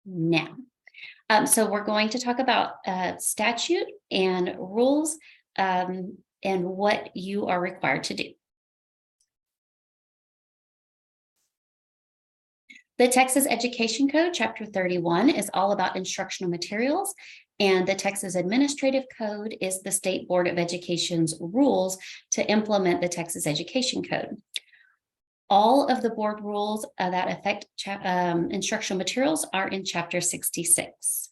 now. So we're going to talk about statute and rules and what you are required to do. The Texas Education Code, Chapter 31, is all about instructional materials, and the Texas Administrative Code is the State Board of Education's rules to implement the Texas Education Code. All of the board rules that affect instructional materials are in Chapter 66.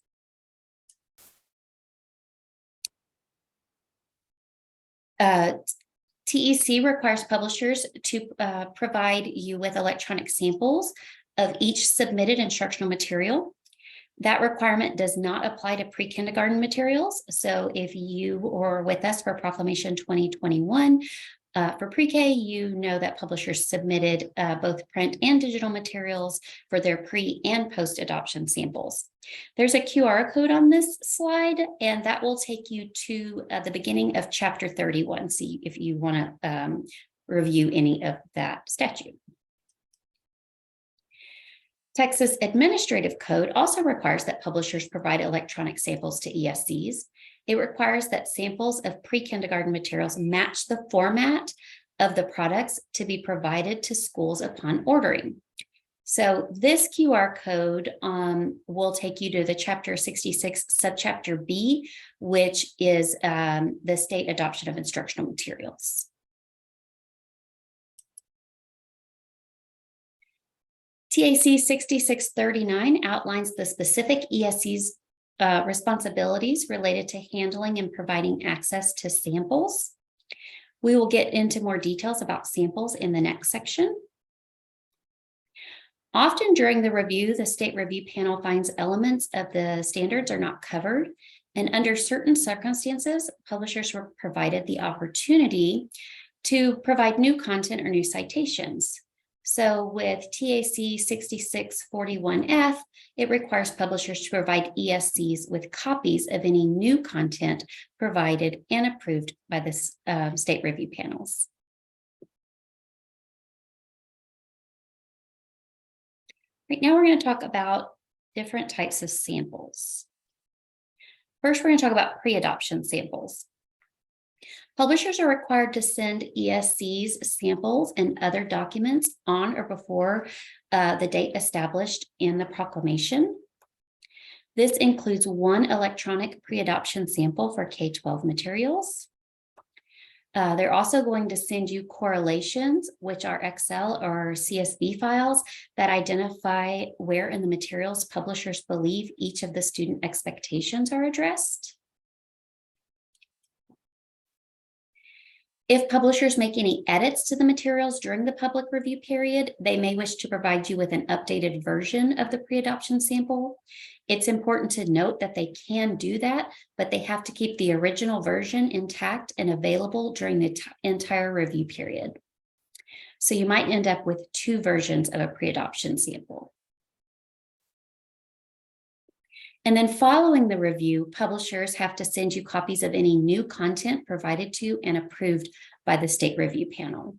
TEC requires publishers to provide you with electronic samples of each submitted instructional material. That requirement does not apply to pre-kindergarten materials. So if you were with us for Proclamation 2021, for pre-K, you know that publishers submitted both print and digital materials for their pre and post-adoption samples. There's a QR code on this slide, and that will take you to the beginning of Chapter 31, see if you want to review any of that statute. Texas Administrative Code also requires that publishers provide electronic samples to ESCs. It requires that samples of pre-kindergarten materials match the format of the products to be provided to schools upon ordering. So this QR code will take you to the Chapter 66 Subchapter B, which is the state adoption of instructional materials. TAC 6639 outlines the specific ESC's responsibilities related to handling and providing access to samples. We will get into more details about samples in the next section. Often during the review, the state review panel finds elements of the standards are not covered, and under certain circumstances, publishers were provided the opportunity to provide new content or new citations. So with TAC 6641F, it requires publishers to provide ESCs with copies of any new content provided and approved by the state review panels. Right now, we're going to talk about different types of samples. First, we're going to talk about pre-adoption samples. Publishers are required to send ESCs samples and other documents on or before the date established in the proclamation. This includes one electronic pre-adoption sample for K-12 materials. They're also going to send you correlations, which are Excel or CSV files that identify where in the materials publishers believe each of the student expectations are addressed. If publishers make any edits to the materials during the public review period, they may wish to provide you with an updated version of the pre-adoption sample. It's important to note that they can do that, but they have to keep the original version intact and available during the entire review period. So you might end up with two versions of a pre-adoption sample. And then following the review, publishers have to send you copies of any new content provided to and approved by the state review panel.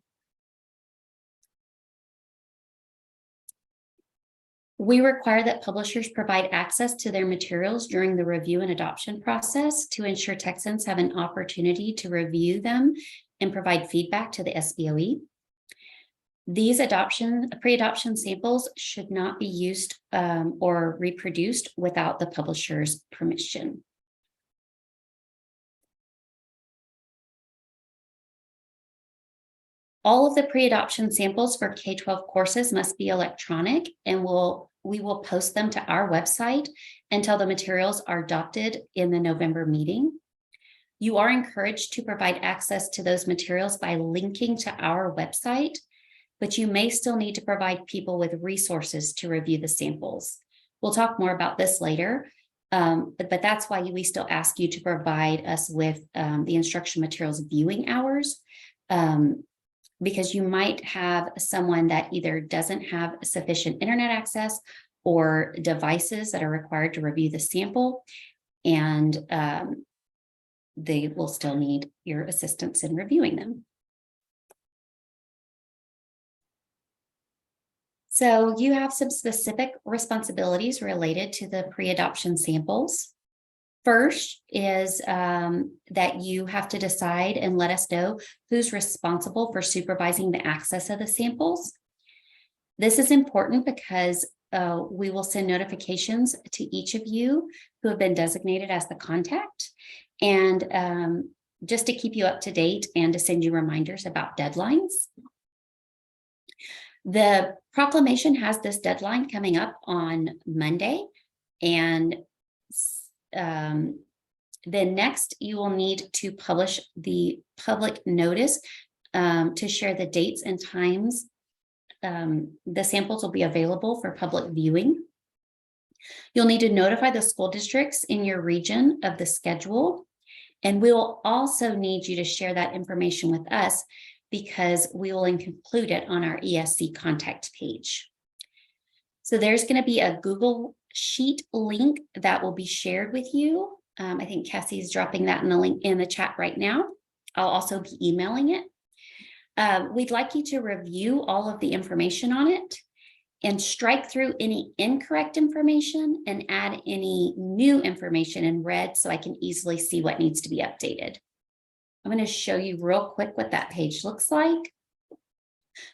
We require that publishers provide access to their materials during the review and adoption process to ensure Texans have an opportunity to review them and provide feedback to the SBOE. These pre-adoption samples should not be used or reproduced without the publisher's permission. All of the pre-adoption samples for K-12 courses must be electronic, and we will post them to our website until the materials are adopted in the November meeting. You are encouraged to provide access to those materials by linking to our website, but you may still need to provide people with resources to review the samples. We'll talk more about this later, but that's why we still ask you to provide us with the instruction materials viewing hours, because you might have someone that either doesn't have sufficient internet access or devices that are required to review the sample, and they will still need your assistance in reviewing them. So you have some specific responsibilities related to the pre-adoption samples. First is that you have to decide and let us know who's responsible for supervising the access of the samples. This is important because we will send notifications to each of you who have been designated as the contact, and just to keep you up to date and to send you reminders about deadlines. The proclamation has this deadline coming up on Monday, and then next you will need to publish the public notice to share the dates and times the samples will be available for public viewing. You'll need to notify the school districts in your region of the schedule, and we will also need you to share that information with us because we will include it on our ESC contact page. So there's going to be a Google Sheet link that will be shared with you. I think Cassie is dropping that in the link in the chat right now. I'll also be emailing it. We'd like you to review all of the information on it and strike through any incorrect information and add any new information in red so I can easily see what needs to be updated. I'm going to show you real quick what that page looks like.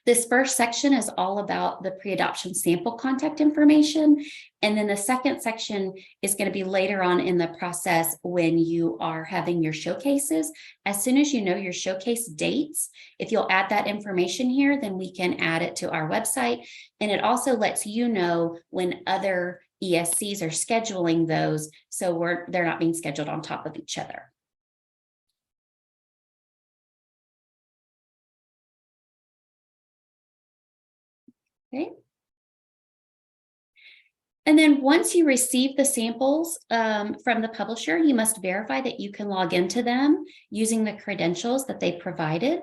This first section is all about the pre-adoption sample contact information. And then the second section is going to be later on in the process when you are having your showcases. As soon as you know your showcase dates, if you'll add that information here, then we can add it to our website. And it also lets you know when other ESCs are scheduling those, so they're not being scheduled on top of each other. Okay. And then once you receive the samples from the publisher, you must verify that you can log into them using the credentials that they provided.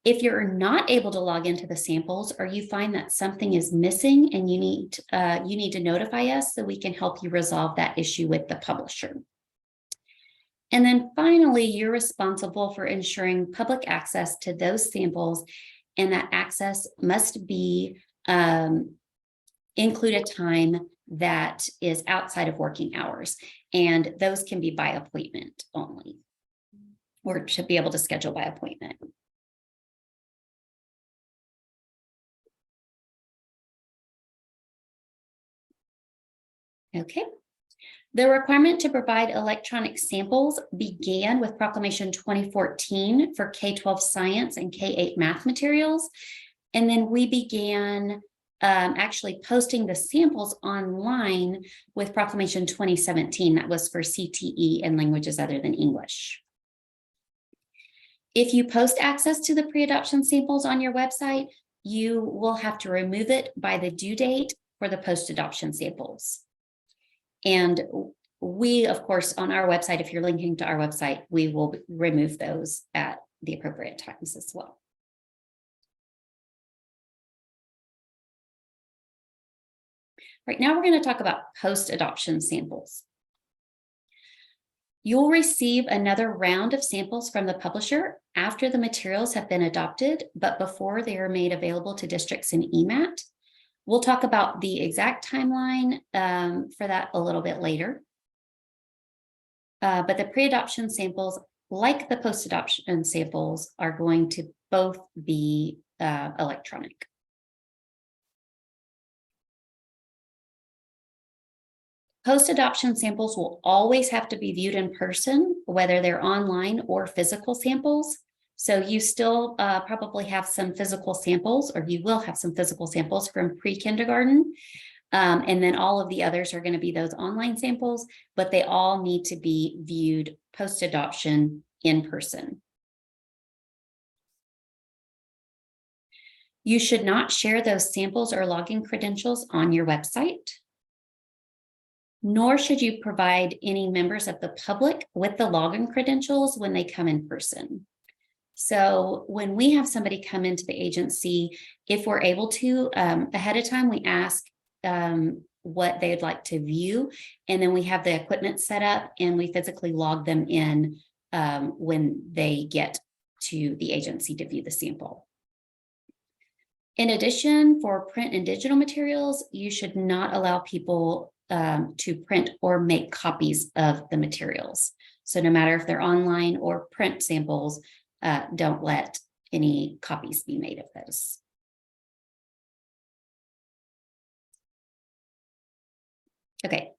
If you're not able to log into the samples or you find that something is missing and you need to notify us so we can help you resolve that issue with the publisher. And then finally, you're responsible for ensuring public access to those samples, and that access must be include a time that is outside of working hours. And those can be by appointment only, or to be able to schedule by appointment. Okay. The requirement to provide electronic samples began with Proclamation 2014 for K-12 science and K-8 math materials. And then we began actually posting the samples online with Proclamation 2017. That was for CTE and languages other than English. If you post access to the pre-adoption samples on your website, you will have to remove it by the due date for the post-adoption samples. And we, of course, on our website, if you're linking to our website, we will remove those at the appropriate times as well. Right now, we're going to talk about post-adoption samples. You'll receive another round of samples from the publisher after the materials have been adopted, but before they are made available to districts in EMAT. We'll talk about the exact timeline for that a little bit later. But the pre-adoption samples, like the post-adoption samples, are going to both be electronic. Post-adoption samples will always have to be viewed in person, whether they're online or physical samples. So you still probably have some physical samples, or you will have some physical samples from pre-kindergarten. And then all of the others are going to be those online samples, but they all need to be viewed post-adoption in person. You should not share those samples or login credentials on your website, nor should you provide any members of the public with the login credentials when they come in person. So when we have somebody come into the agency, if we're able to, ahead of time, we ask what they'd like to view, and then we have the equipment set up and we physically log them in when they get to the agency to view the sample. In addition, for print and digital materials, you should not allow people to print or make copies of the materials. So no matter if they're online or print samples, don't let any copies be made of those. Okay,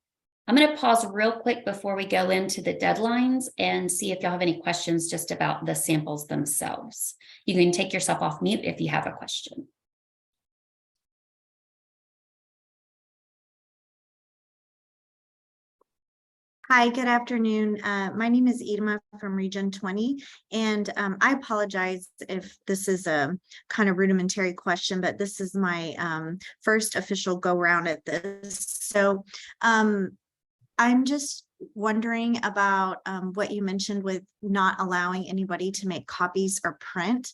I'm going to pause real quick before we go into the deadlines and see if y'all have any questions just about the samples themselves. You can take yourself off mute if you have a question. Hi, good afternoon. My name is Edma from Region 20, and I apologize if this is a kind of rudimentary question, but this is my first official go round at this. So I'm just wondering about what you mentioned with not allowing anybody to make copies or print.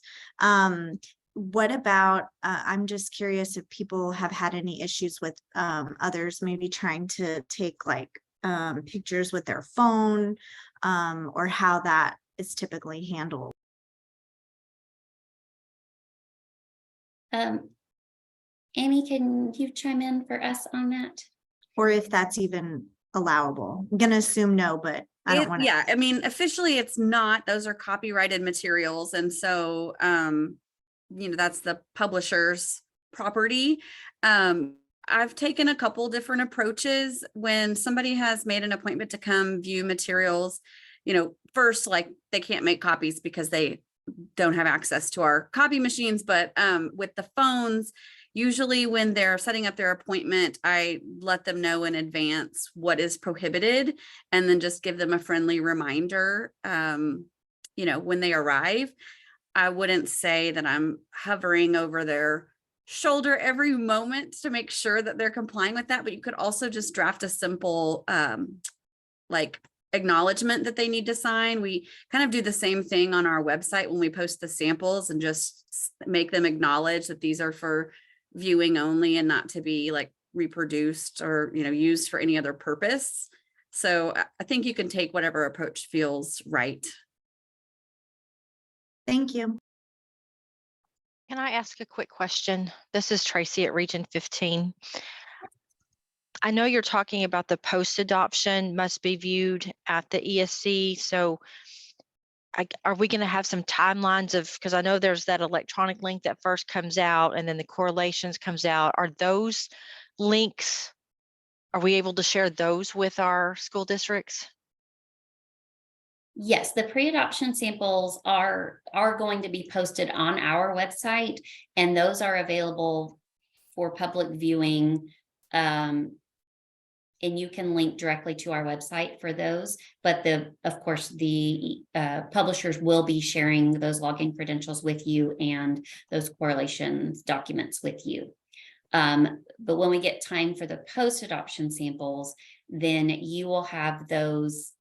What about, I'm just curious if people have had any issues with others maybe trying to take like pictures with their phone, or how that is typically handled. Amy, can you chime in for us on that? Or if that's even allowable. I'm gonna assume no, but I don't want to. Yeah, I mean, officially it's not. Those are copyrighted materials. And so, that's the publisher's property. I've taken a couple different approaches when somebody has made an appointment to come view materials. First, like they can't make copies because they don't have access to our copy machines, but with the phones, usually when they're setting up their appointment, I let them know in advance what is prohibited and then just give them a friendly reminder, when they arrive. I wouldn't say that I'm hovering over their shoulder every moment to make sure that they're complying with that, but you could also just draft a simple like acknowledgement that they need to sign. We kind of do the same thing on our website when we post the samples and just make them acknowledge that these are for viewing only and not to be like reproduced or used for any other purpose. So I think you can take whatever approach feels right. Thank you. Can I ask a quick question? This is Tracy at Region 15. I know you're talking about the post-adoption must be viewed at the ESC. So are we going to have some timelines of, because I know there's that electronic link that first comes out and then the correlations comes out. Are those links, are we able to share those with our school districts? Yes, the pre-adoption samples are going to be posted on our website, and those are available for public viewing. And you can link directly to our website for those. But of course, the publishers will be sharing those login credentials with you and those correlations documents with you. But when we get time for the post-adoption samples, then you will have those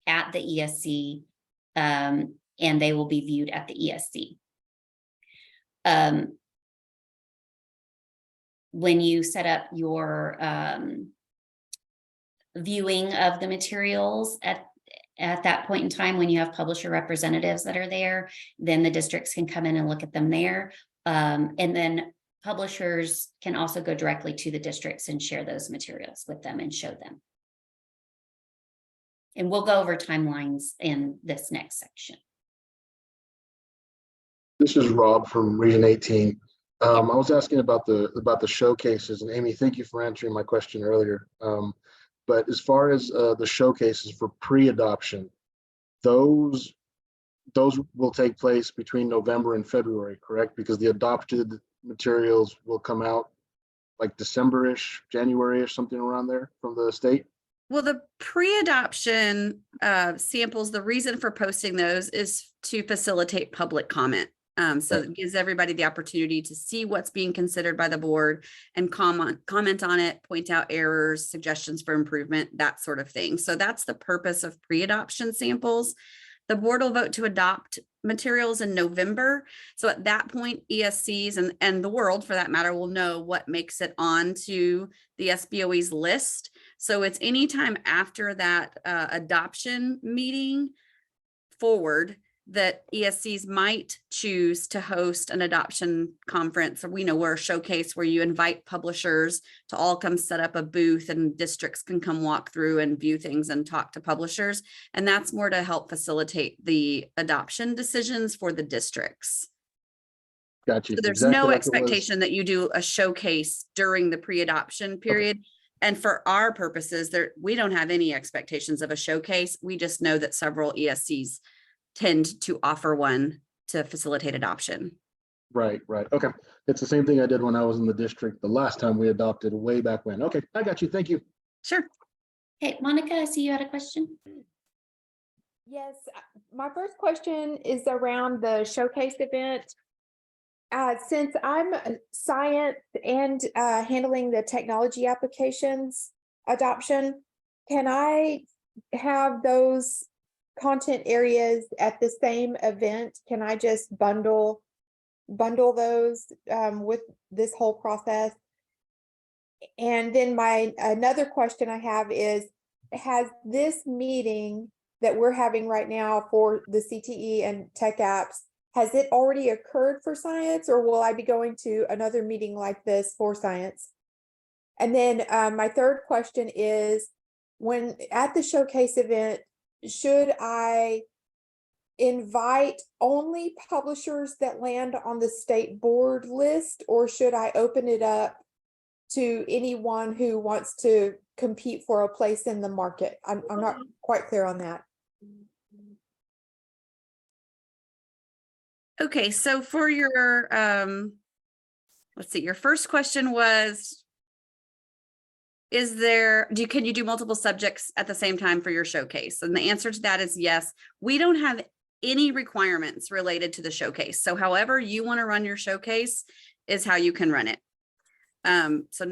at the ESC, and they will be viewed at the ESC. When you set up your viewing of the materials at that point in time, when you have publisher representatives that are there, then the districts can come in and look at them there. And then publishers can also go directly to the districts and share those materials with them and show them. And we'll go over timelines in this next section. This is Rob from Region 18. I was asking about the showcases, and Amy, thank you for answering my question earlier. But as far as the showcases for pre-adoption, those will take place between November and February, correct? Because the adopted materials will come out like December-ish, January-ish, something around there from the state. Well, the pre-adoption samples, the reason for posting those is to facilitate public comment. So it gives everybody the opportunity to see what's being considered by the board and comment on it, point out errors, suggestions for improvement, that sort of thing. So that's the purpose of pre-adoption samples. The board will vote to adopt materials in November. So at that point, ESCs and the world, for that matter, will know what makes it onto the SBOE's list. So it's anytime after that adoption meeting forward that ESCs might choose to host an adoption conference, or we know we're a showcase where you invite publishers to all come set up a booth and districts can come walk through and view things and talk to publishers. And that's more to help facilitate the adoption decisions for the districts. Got you. So there's Exactly no like it was. expectation that you do a showcase during the pre-adoption period. And for our purposes, we don't have any expectations of a showcase. We just know that several ESCs tend to offer one to facilitate adoption. Right. Okay. It's the same thing I did when I was in the district the last time we adopted way back when. Okay, I got you. Thank you. Sure. Okay, Monica, I see you had a question. Yes, my first question is around the showcase event. Since I'm a science and handling the technology applications adoption, can I have those content areas at the same event? Can I just bundle those with this whole process? And then another question I have is, has this meeting that we're having right now for the CTE and tech apps, has it already occurred for science, or will I be going to another meeting like this for science? And then my third question is, when at the showcase event, should I invite only publishers that land on the state board list, or should I open it up to anyone who wants to compete for a place in the market? I'm not quite clear on that. Okay, so for your, let's see, your first question was, can you do multiple subjects at the same time for your showcase? And the answer to that is yes. We don't have any requirements related to the showcase. So however you want to run your showcase is how you can run it. So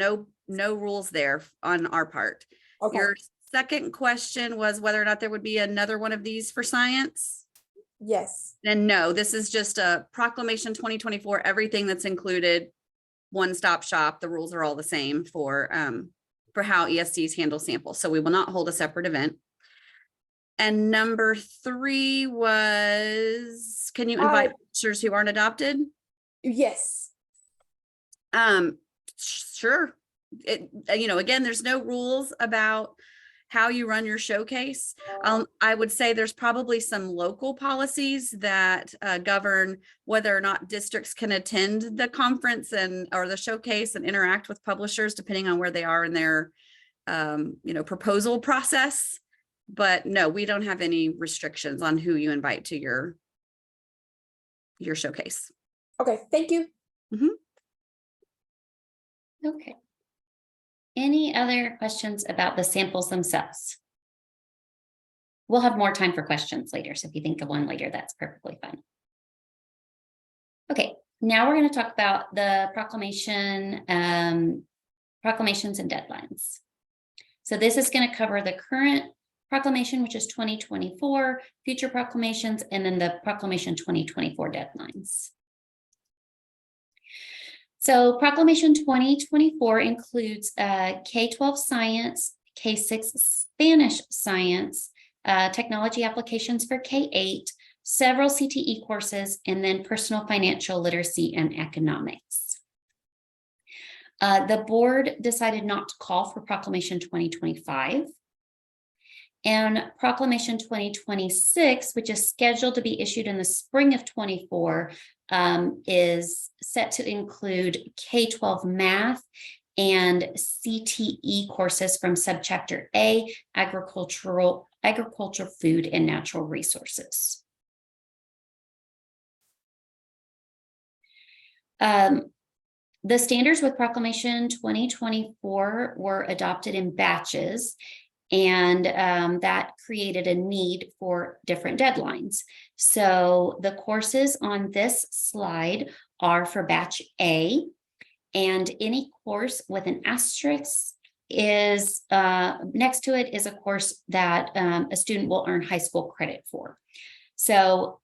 no rules there on our part. Okay. Your second question was whether or not there would be another one of these for science. Yes. And no, this is just a Proclamation 2024, everything that's included, one-stop shop. The rules are all the same for how ESCs handle samples. So we will not hold a separate event. And number 3 was, can you invite publishers who aren't adopted? Yes. Sure. Again, there's no rules about how you run your showcase. I would say there's probably some local policies that govern whether or not districts can attend the conference or the showcase and interact with publishers, depending on where they are in their proposal process. But no, we don't have any restrictions on who you invite to your showcase. Okay, thank you. Okay. Any other questions about the samples themselves? We'll have more time for questions later, so if you think of one later, that's perfectly fine. Okay, now we're going to talk about the proclamations and deadlines. So this is going to cover the current proclamation, which is 2024, future proclamations, and then the Proclamation 2024 deadlines. So Proclamation 2024 includes K-12 science, K-6 Spanish science, technology applications for K-8, several CTE courses, and then personal financial literacy and economics. The board decided not to call for Proclamation 2025. And Proclamation 2026, which is scheduled to be issued in the spring of 24, is set to include K-12 math and CTE courses from subchapter A, agriculture, food, and natural resources. The standards with Proclamation 2024 were adopted in batches, and that created a need for different deadlines. So the courses on this slide are for batch A, and any course with an asterisk is next to it is a course that a student will earn high school credit for. So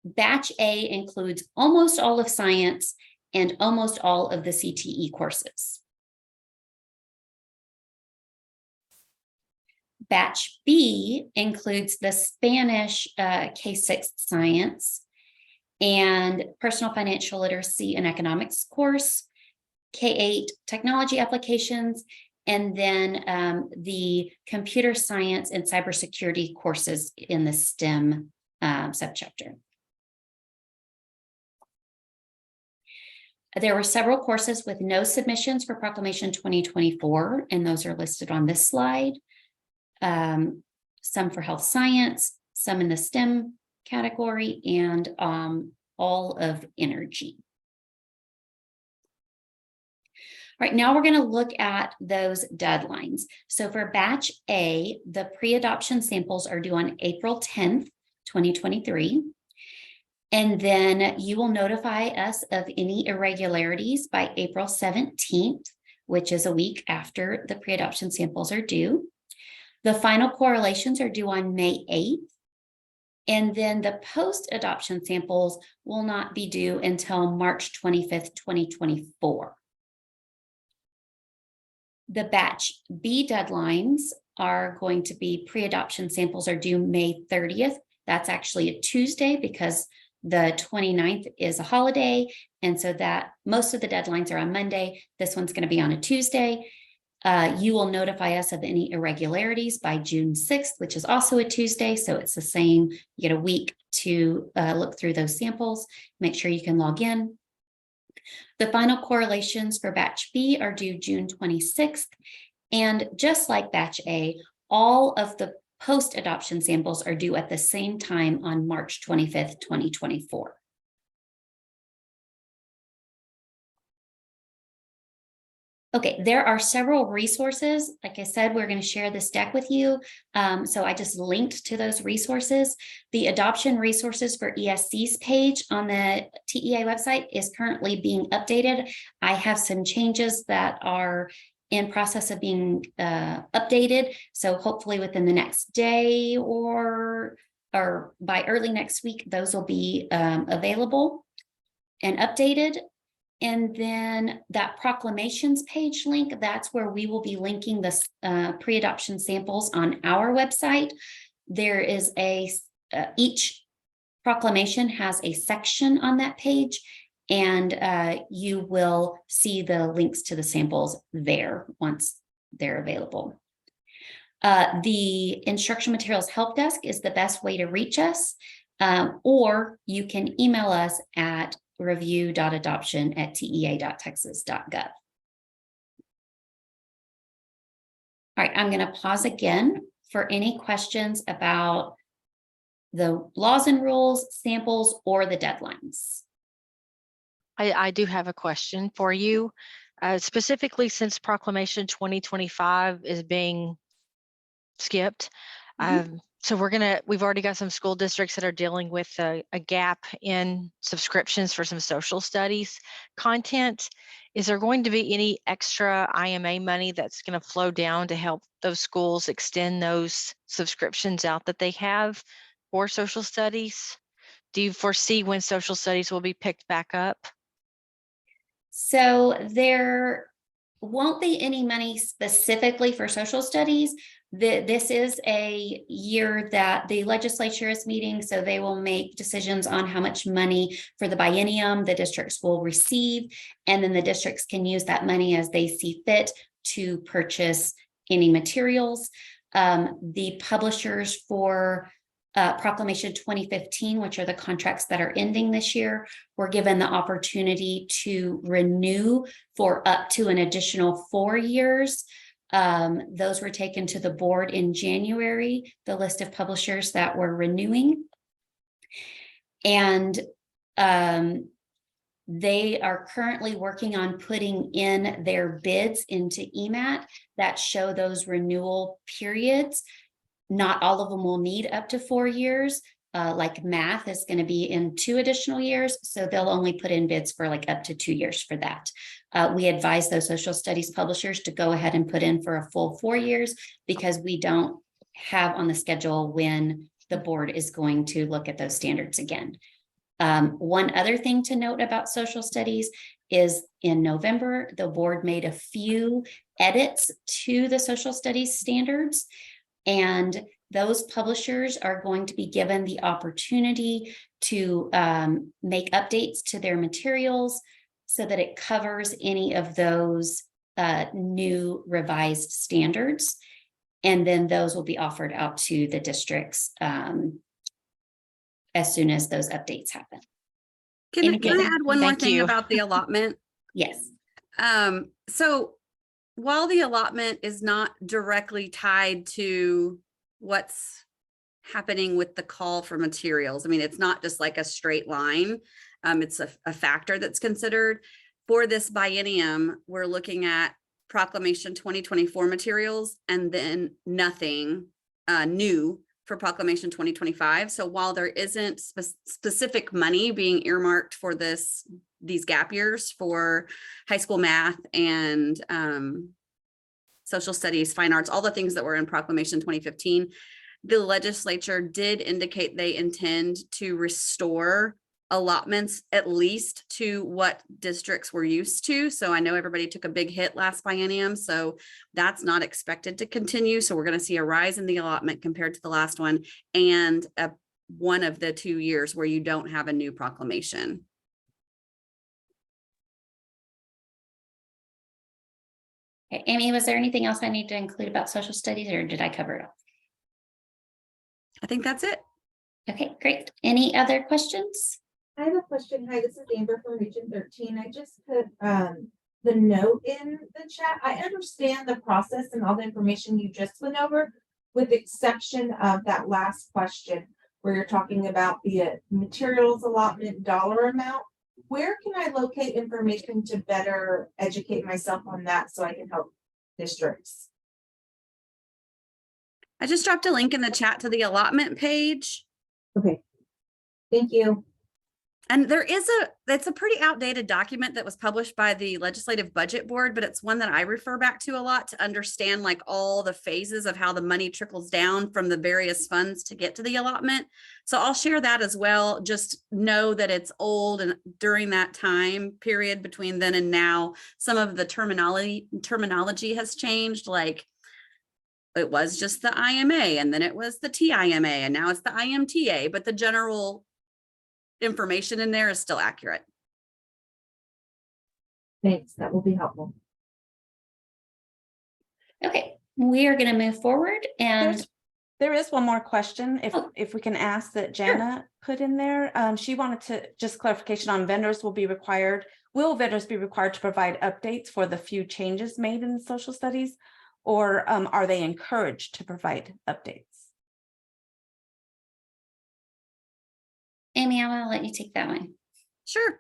batch A includes almost all of science and almost all of the CTE courses. Batch B includes the Spanish K-6 science and personal financial literacy and economics course, K-8 technology applications, and then the computer science and cybersecurity courses in the STEM subchapter. There were several courses with no submissions for Proclamation 2024, and those are listed on this slide. Some for health science, some in the STEM category, and all of energy. All right, now we're going to look at those deadlines. So for batch A, the pre-adoption samples are due on April 10th, 2023. And then you will notify us of any irregularities by April 17th, which is a week after the pre-adoption samples are due. The final correlations are due on May 8th. And then the post-adoption samples will not be due until March 25th, 2024. The batch B deadlines are going to be pre-adoption samples are due May 30th. That's actually a Tuesday because the 29th is a holiday. And so that most of the deadlines are on Monday. This one's going to be on a Tuesday. You will notify us of any irregularities by June 6th, which is also a Tuesday. So it's the same. You get a week to look through those samples, make sure you can log in. The final correlations for batch B are due June 26th. And just like batch A, all of the post-adoption samples are due at the same time on March 25th, 2024. Okay, there are several resources. Like I said, we're going to share this deck with you. So I just linked to those resources. The adoption resources for ESC's page on the TEA website is currently being updated. I have some changes that are in process of being updated. So hopefully within the next day or by early next week, those will be available and updated. And then that proclamations page link, that's where we will be linking the pre-adoption samples on our website. There is each proclamation has a section on that page, and you will see the links to the samples there once they're available. The instructional materials help desk is the best way to reach us, or you can email us at review.adoption@tea.texas.gov. All right, I'm going to pause again for any questions about the laws and rules, samples, or the deadlines. I do have a question for you, specifically since Proclamation 2025 is being skipped. So we've already got some school districts that are dealing with a gap in subscriptions for some social studies content. Is there going to be any extra IMA money that's going to flow down to help those schools extend those subscriptions out that they have for social studies? Do you foresee when social studies will be picked back up? So there won't be any money specifically for social studies. This is a year that the legislature is meeting, so they will make decisions on how much money for the biennium the districts will receive, and then the districts can use that money as they see fit to purchase any materials. The publishers for Proclamation 2015, which are the contracts that are ending this year, were given the opportunity to renew for up to an additional 4 years. Those were taken to the board in January, the list of publishers that were renewing. And they are currently working on putting in their bids into EMAT that show those renewal periods. Not all of them will need up to 4 years. Like math is going to be in 2 additional years. So they'll only put in bids for like up to 2 years for that. We advise those social studies publishers to go ahead and put in for a full 4 years because we don't have on the schedule when the board is going to look at those standards again. One other thing to note about social studies is in November, the board made a few edits to the social studies standards. And those publishers are going to be given the opportunity to make updates to their materials so that it covers any of those new revised standards. And then those will be offered out to the districts as soon as those updates happen. Can I Anything? add one more Thank thing you. about the allotment? Yes. So while the allotment is not directly tied to what's happening with the call for materials, I mean, it's not just like a straight line. It's a factor that's considered. For this biennium, we're looking at Proclamation 2024 materials and then nothing new for Proclamation 2025. So while there isn't specific money being earmarked for these gap years for high school math and social studies, fine arts, all the things that were in Proclamation 2015, the legislature did indicate they intend to restore allotments at least to what districts were used to. So I know everybody took a big hit last biennium, so that's not expected to continue. So we're going to see a rise in the allotment compared to the last one, and one of the 2 years where you don't have a new proclamation. Okay, Amy, was there anything else I need to include about social studies, or did I cover it all? I think that's it. Okay, great. Any other questions? I have a question. Hi, this is Amber from Region 13. I just put the note in the chat. I understand the process and all the information you just went over, with the exception of that last question where you're talking about the materials allotment dollar amount. Where can I locate information to better educate myself on that so I can help districts? I just dropped a link in the chat to the allotment page. Okay, thank you. And it's a pretty outdated document that was published by the Legislative Budget Board, but it's one that I refer back to a lot to understand like all the phases of how the money trickles down from the various funds to get to the allotment. So I'll share that as well. Just know that it's old, and during that time period between then and now, some of the terminology has changed. Like it was just the IMA, and then it was the TIMA, and now it's the IMTA, but the general information in there is still accurate. Thanks, that will be helpful. Okay, we are going to move forward, and There is one more question, Oh. if we can ask, that Jana put in there. She wanted to just clarification on vendors will vendors be required to provide updates for the few changes made in social studies, or are they encouraged to provide updates? Amy, I'm going to let you take that one. Sure.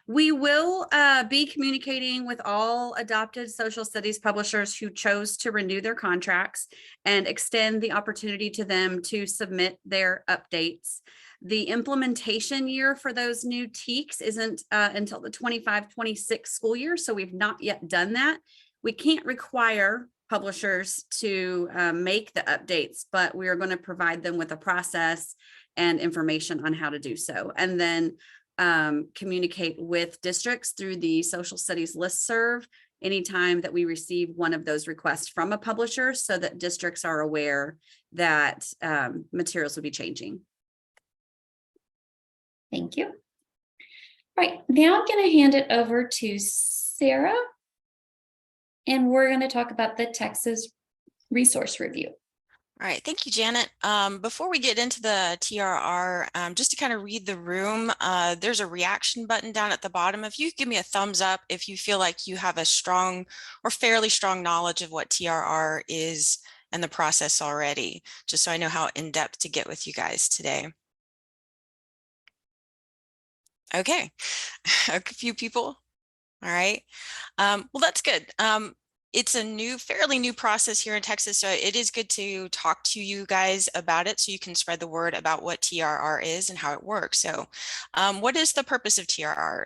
We will be communicating with all adopted social studies publishers who chose to renew their contracts and extend the opportunity to them to submit their updates. The implementation year for those new TEKs isn't until the 25-26 school year, so we've not yet done that. We can't require publishers to make the updates, but we are going to provide them with a process and information on how to do so. And then communicate with districts through the social studies listserv anytime that we receive one of those requests from a publisher, so that districts are aware that materials will be changing. Thank you. All right, now I'm going to hand it over to Sarah, and we're going to talk about the Texas Resource Review. All right, thank you, Janet. Before we get into the TRR, just to kind of read the room, there's a reaction button down at the bottom. If you give me a thumbs up if you feel like you have a strong or fairly strong knowledge of what TRR is and the process already, just so I know how in depth to get with you guys today. Okay, a few people. All right, well, that's good. It's a fairly new process here in Texas, so it is good to talk to you guys about it so you can spread the word about what TRR is and how it works. So what is the purpose of TRR?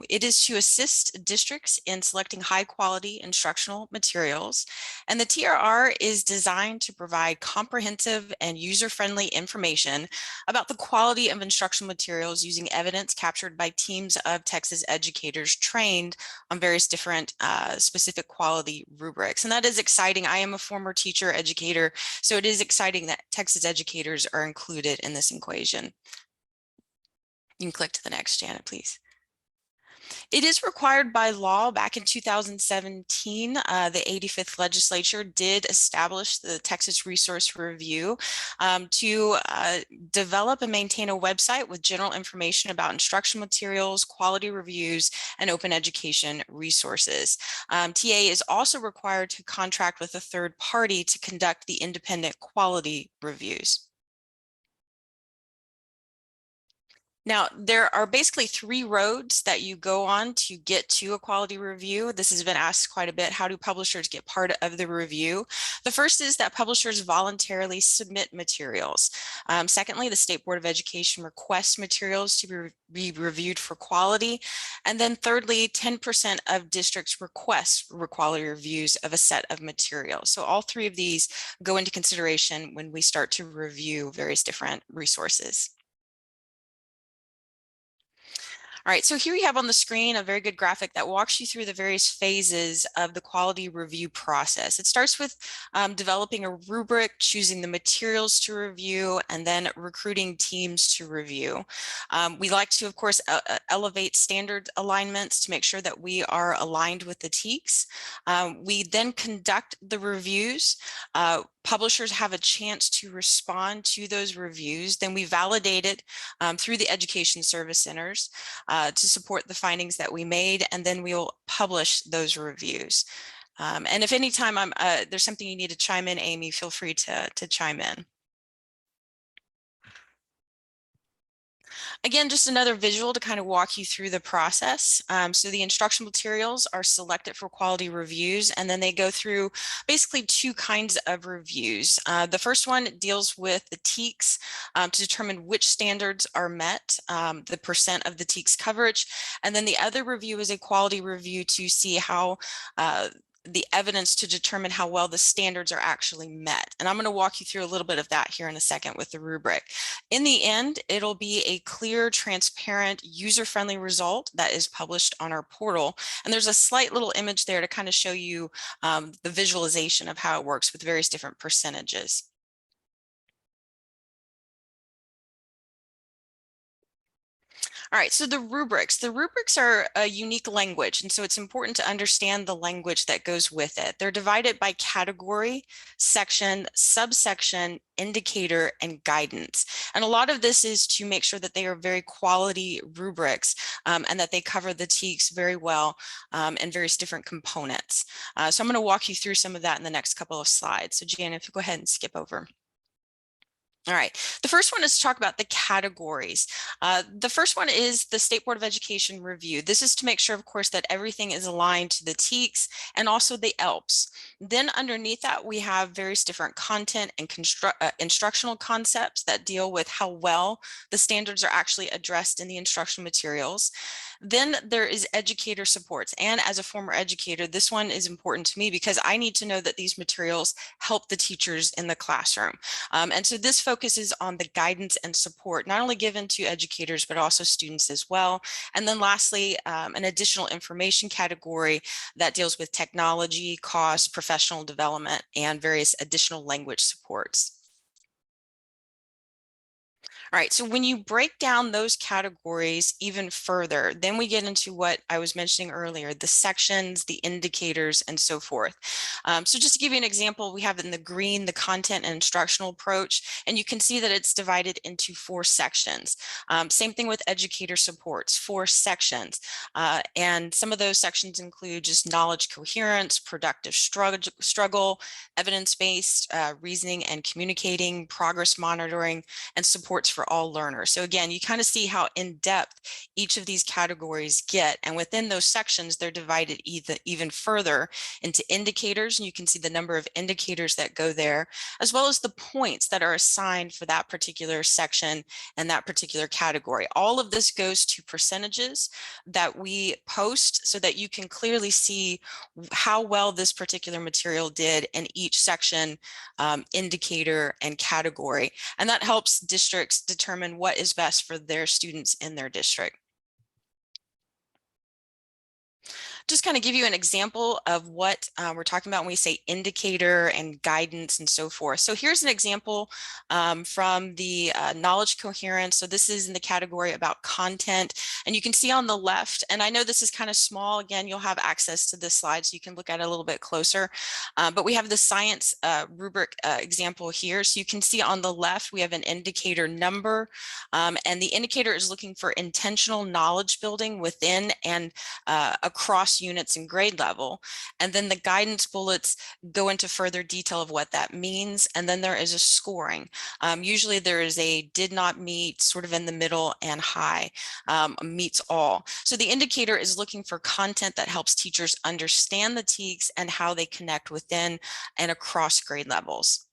It is to assist districts in selecting high quality instructional materials, and the TRR is designed to provide comprehensive and user-friendly information about the quality of instructional materials using evidence captured by teams of Texas educators trained on various different specific quality rubrics. And that is exciting. I am a former teacher educator, so it is exciting that Texas educators are included in this equation. You can click to the next, Janet, please. It is required by law. Back in 2017, the 85th legislature did establish the Texas Resource Review to develop and maintain a website with general information about instructional materials, quality reviews, and open education resources. TA is also required to contract with a third party to conduct the independent quality reviews. Now, there are basically 3 roads that you go on to get to a quality review. This has been asked quite a bit. How do publishers get part of the review? The first is that publishers voluntarily submit materials. Secondly, the State Board of Education requests materials to be reviewed for quality. And then thirdly, 10% of districts request quality reviews of a set of materials. So all 3 of these go into consideration when we start to review various different resources. All right, so here you have on the screen a very good graphic that walks you through the various phases of the quality review process. It starts with developing a rubric, choosing the materials to review, and then recruiting teams to review. We like to, of course, elevate standard alignments to make sure that we are aligned with the TEKS. We then conduct the reviews. Publishers have a chance to respond to those reviews. Then we validate it through the Education Service Centers to support the findings that we made, and then we'll publish those reviews. And if any time there's something you need to chime in, Amy, feel free to chime in. Again, just another visual to kind of walk you through the process. So the instructional materials are selected for quality reviews, and then they go through basically 2 kinds of reviews. The first one deals with the TEKS to determine which standards are met, the percent of the TEKS coverage. And then the other review is a quality review to see how the evidence to determine how well the standards are actually met. And I'm going to walk you through a little bit of that here in a second with the rubric. In the end, it'll be a clear, transparent, user-friendly result that is published on our portal. And there's a slight little image there to kind of show you the visualization of how it works with various different percentages. All right, so the rubrics are a unique language, and so it's important to understand the language that goes with it. They're divided by category, section, subsection, indicator, and guidance. And a lot of this is to make sure that they are very quality rubrics and that they cover the TEKS very well and various different components. So I'm going to walk you through some of that in the next couple of slides. So Jan, if you go ahead and skip over. All right, the first one is to talk about the categories. The first one is the State Board of Education review. This is to make sure, of course, that everything is aligned to the TEKS and also the ELPs. Then underneath that, we have various different content and instructional concepts that deal with how well the standards are actually addressed in the instructional materials. Then there is educator supports. And as a former educator, this one is important to me because I need to know that these materials help the teachers in the classroom. And so this focuses on the guidance and support, not only given to educators, but also students as well. And then lastly, an additional information category that deals with technology, cost, professional development, and various additional language supports. All right, so when you break down those categories even further, then we get into what I was mentioning earlier, the sections, the indicators, and so forth. So just to give you an example, we have in the green, the content and instructional approach, and you can see that it's divided into 4 sections. Same thing with educator supports, 4 sections. And some of those sections include just knowledge coherence, productive struggle, evidence-based reasoning and communicating, progress monitoring, and supports for all learners. So again, you kind of see how in depth each of these categories get. And within those sections, they're divided even further into indicators. And you can see the number of indicators that go there, as well as the points that are assigned for that particular section and that particular category. All of this goes to percentages that we post so that you can clearly see how well this particular material did in each section, indicator, and category. And that helps districts determine what is best for their students in their district. just kind of give you an example of what we're talking about when we say indicator and guidance and so forth. So here's an example from the knowledge coherence. So this is in the category about content, and you can see on the left, and I know this is kind of small. Again, you'll have access to this slide so you can look at it a little bit closer, but we have the science rubric example here. So you can see on the left, we have an indicator number, and the indicator is looking for intentional knowledge building within and across units and grade level. And then the guidance bullets go into further detail of what that means. And then there is a scoring. Usually there is a did not meet, sort of in the middle, and high, meets all. So the indicator is looking for content that helps teachers understand the TEKS and how they connect within and across grade levels.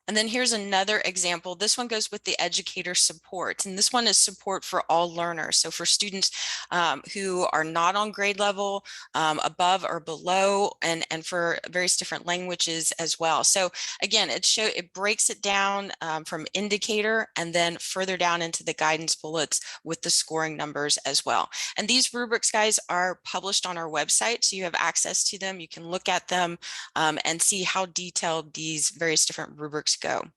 And then here's another example. This one goes with the educator support, and this one is support for all learners. So for students who are not on grade level, above or below, and for various different languages as well. So again, it breaks it down from indicator and then further down into the guidance bullets with the scoring numbers as well. And these rubrics, guys, are published on our website, so you have access to them. You can look at them and see how detailed these various different rubrics go. All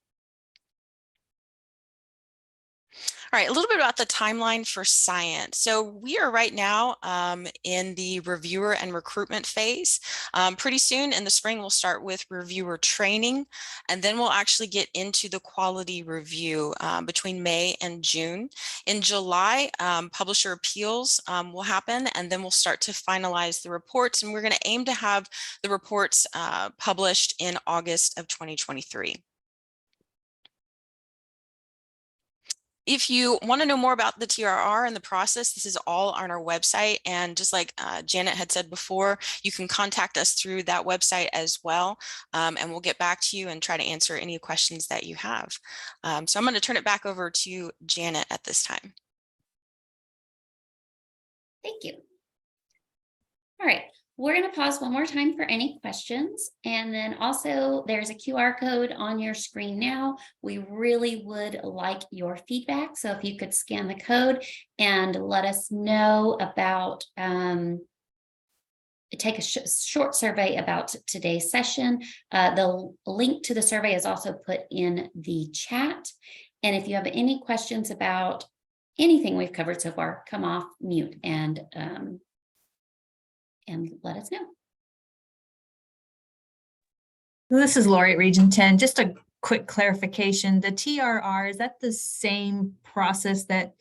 right, a little bit about the timeline for science. So we are right now in the reviewer and recruitment phase. Pretty soon in the spring, we'll start with reviewer training, and then we'll actually get into the quality review between May and June. In July, publisher appeals will happen, and then we'll start to finalize the reports, and we're going to aim to have the reports published in August of 2023. If you want to know more about the TRR and the process, this is all on our website. And just like Janet had said before, you can contact us through that website as well. And we'll get back to you and try to answer any questions that you have. So I'm going to turn it back over to Janet at this time. Thank you. All right. We're going to pause one more time for any questions. And then also there's a QR code on your screen now. We really would like your feedback. So if you could scan the code and let us know about, take a short survey about today's session. The link to the survey is also put in the chat. And if you have any questions about anything we've covered so far, come off mute and let us know. This is Lori at Region 10. Just a quick clarification. The TRR, is that the same process that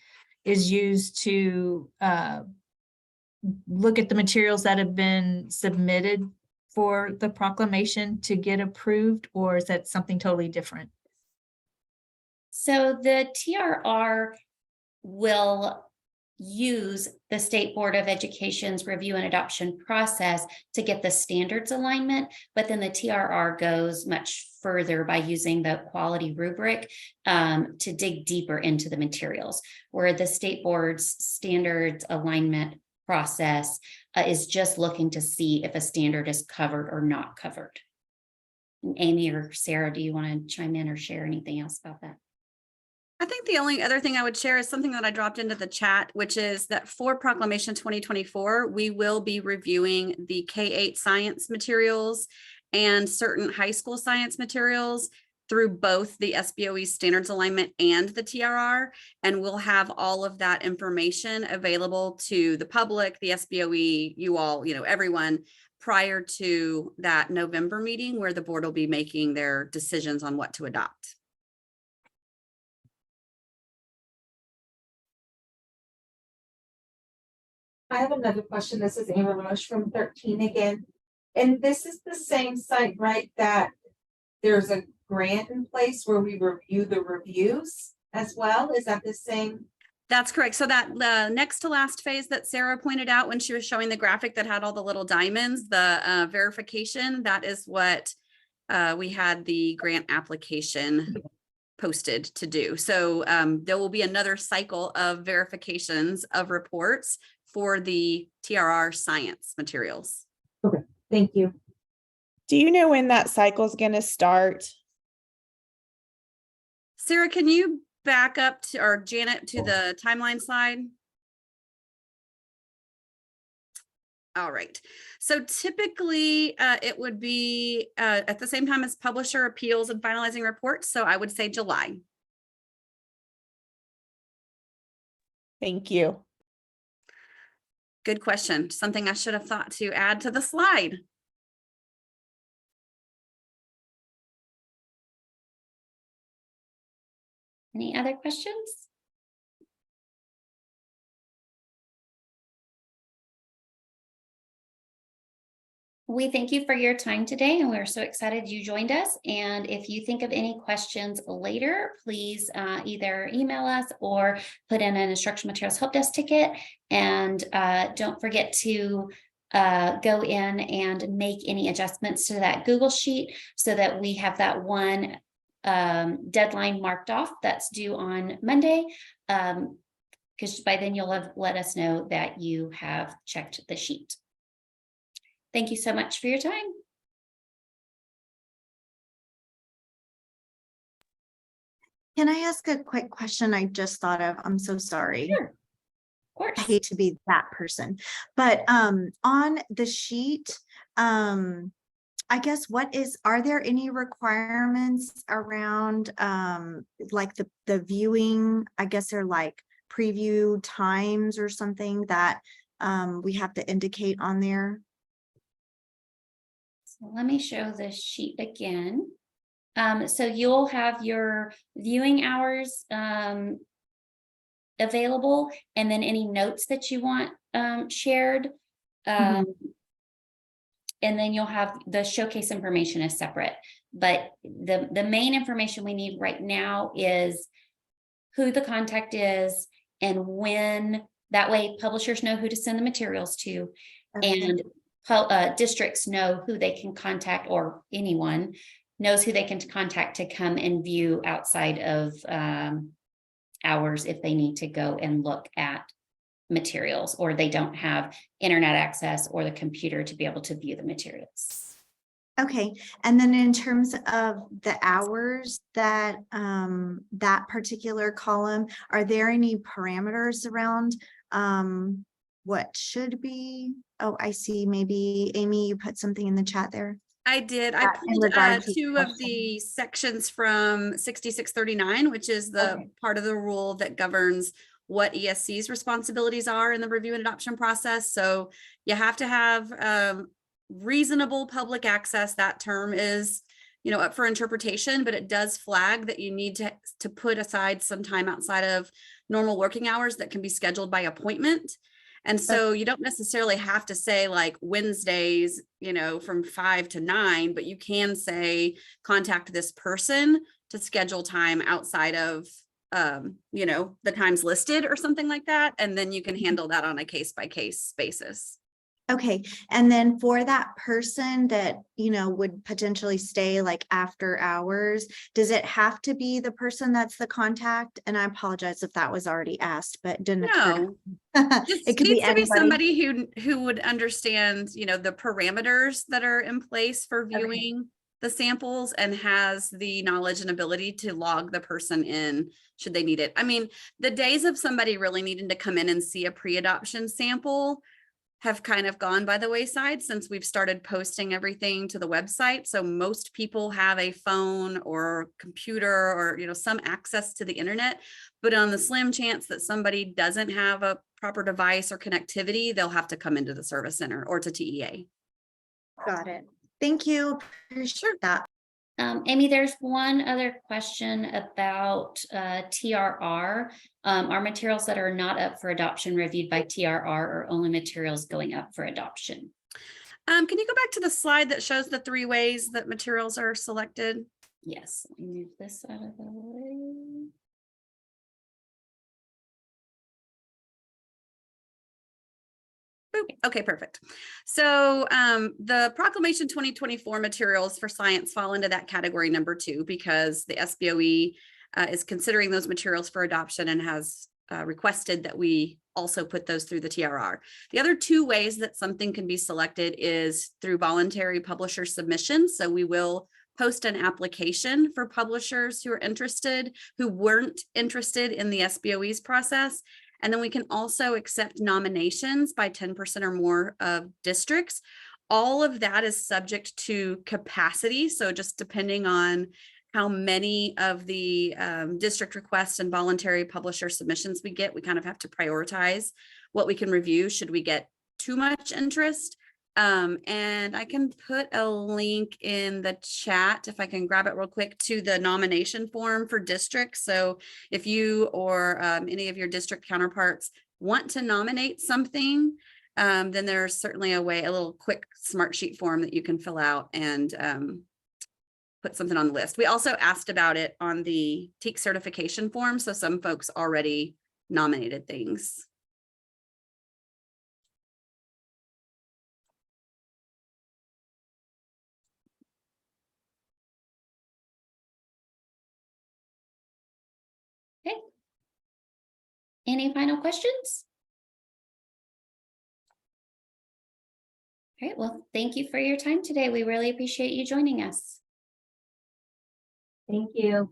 is used to look at the materials that have been submitted for the proclamation to get approved, or is that something totally different? So the TRR will use the State Board of Education's review and adoption process to get the standards alignment, but then the TRR goes much further by using the quality rubric to dig deeper into the materials, where the State Board's standards alignment process is just looking to see if a standard is covered or not covered. And Amy or Sarah, do you want to chime in or share anything else about that? I think the only other thing I would share is something that I dropped into the chat, which is that for Proclamation 2024, we will be reviewing the K-8 science materials and certain high school science materials through both the SBOE standards alignment and the TRR. And we'll have all of that information available to the public, the SBOE, you all, everyone, prior to that November meeting where the board will be making their decisions on what to adopt. I have another question. This is Amber Roche from 13 again. And this is the same site, right, that there's a grant in place where we review the reviews as well? Is that the same? That's correct. So that next to last phase that Sarah pointed out when she was showing the graphic that had all the little diamonds, the verification, that is what we had the grant application posted to do. So there will be another cycle of verifications of reports for the TRR science materials. Okay, thank you. Do you know when that cycle is going to start? Sarah, can you back up to, or Janet, to the timeline slide? All right. So typically it would be at the same time as publisher appeals and finalizing reports. So I would say July. Thank you. Good question. Something I should have thought to add to the slide. Any other questions? We thank you for your time today, and we're so excited you joined us. And if you think of any questions later, please either email us or put in an instructional materials help desk ticket. And don't forget to go in and make any adjustments to that Google Sheet so that we have that one deadline marked off that's due on Monday. Because by then you'll have let us know that you have checked the sheet. Thank you so much for your time. Can I ask a quick question I just thought of? I'm so sorry. Sure. Of course. I hate to be that person, but on the sheet, I guess are there any requirements around like the viewing? I guess they're like preview times or something that we have to indicate on there. So let me show the sheet again. So you'll have your viewing hours available, and then any notes that you want shared. And then you'll have the showcase information is separate. But the main information we need right now is who the contact is and when. That way publishers know who to send the materials to. Okay. And districts know who they can contact, or anyone knows who they can contact to come and view outside of hours if they need to go and look at materials, or they don't have internet access or the computer to be able to view the materials. Okay, and then in terms of the hours that that particular column, are there any parameters around what should be? Oh, I see. Maybe Amy, you put something in the chat there. I did. I pulled two of the sections from 6639, which is the part of the rule that governs what ESC's responsibilities are in the review and adoption process. So you have to have reasonable public access. That term is, up for interpretation, but it does flag that you need to put aside some time outside of normal working hours that can be scheduled by appointment. And so you don't necessarily have to say like Wednesdays, from 5 to 9, but you can say contact this person to schedule time outside of, the times listed or something like that. And then you can handle that on a case-by-case basis. Okay. And then for that person that, would potentially stay like after hours, does it have to be the person that's the contact? And I apologize if that was already asked, but didn't occur. It could needs to be somebody who would understand, the parameters that are in place for viewing the samples and has the knowledge and ability to log the person in should they need it. I mean, the days of somebody really needing to come in and see a pre-adoption sample have kind of gone by the wayside since we've started posting everything to the website. So most people have a phone or computer or, some access to the internet, but on the slim chance that somebody doesn't have a proper device or connectivity, they'll have to come into the service center or to TEA. Got it. Thank you. Appreciate that. Amy, there's one other question about TRR. Are materials that are not up for adoption reviewed by TRR, or only materials going up for adoption? Can you go back to the slide that shows the 3 ways that materials are selected? Yes, let me move this out of the way. Okay, perfect. So the Proclamation 2024 materials for science fall into that category number 2 because the SBOE is considering those materials for adoption and has requested that we also put those through the TRR. The other 2 ways that something can be selected is through voluntary publisher submission. So we will post an application for publishers who are interested, who weren't interested in the SBOE's process. And then we can also accept nominations by 10% or more of districts. All of that is subject to capacity. So just depending on how many of the district requests and voluntary publisher submissions we get, we kind of have to prioritize what we can review should we get too much interest. And I can put a link in the chat, if I can grab it real quick, to the nomination form for districts. So if you or any of your district counterparts want to nominate something, then there's certainly a way, a little quick smart sheet form that you can fill out and put something on the list. We also asked about it on the TEAC certification form. So some folks already nominated things. Okay. Any final questions? All right, well, thank you for your time today. We really appreciate you joining us. Thank you.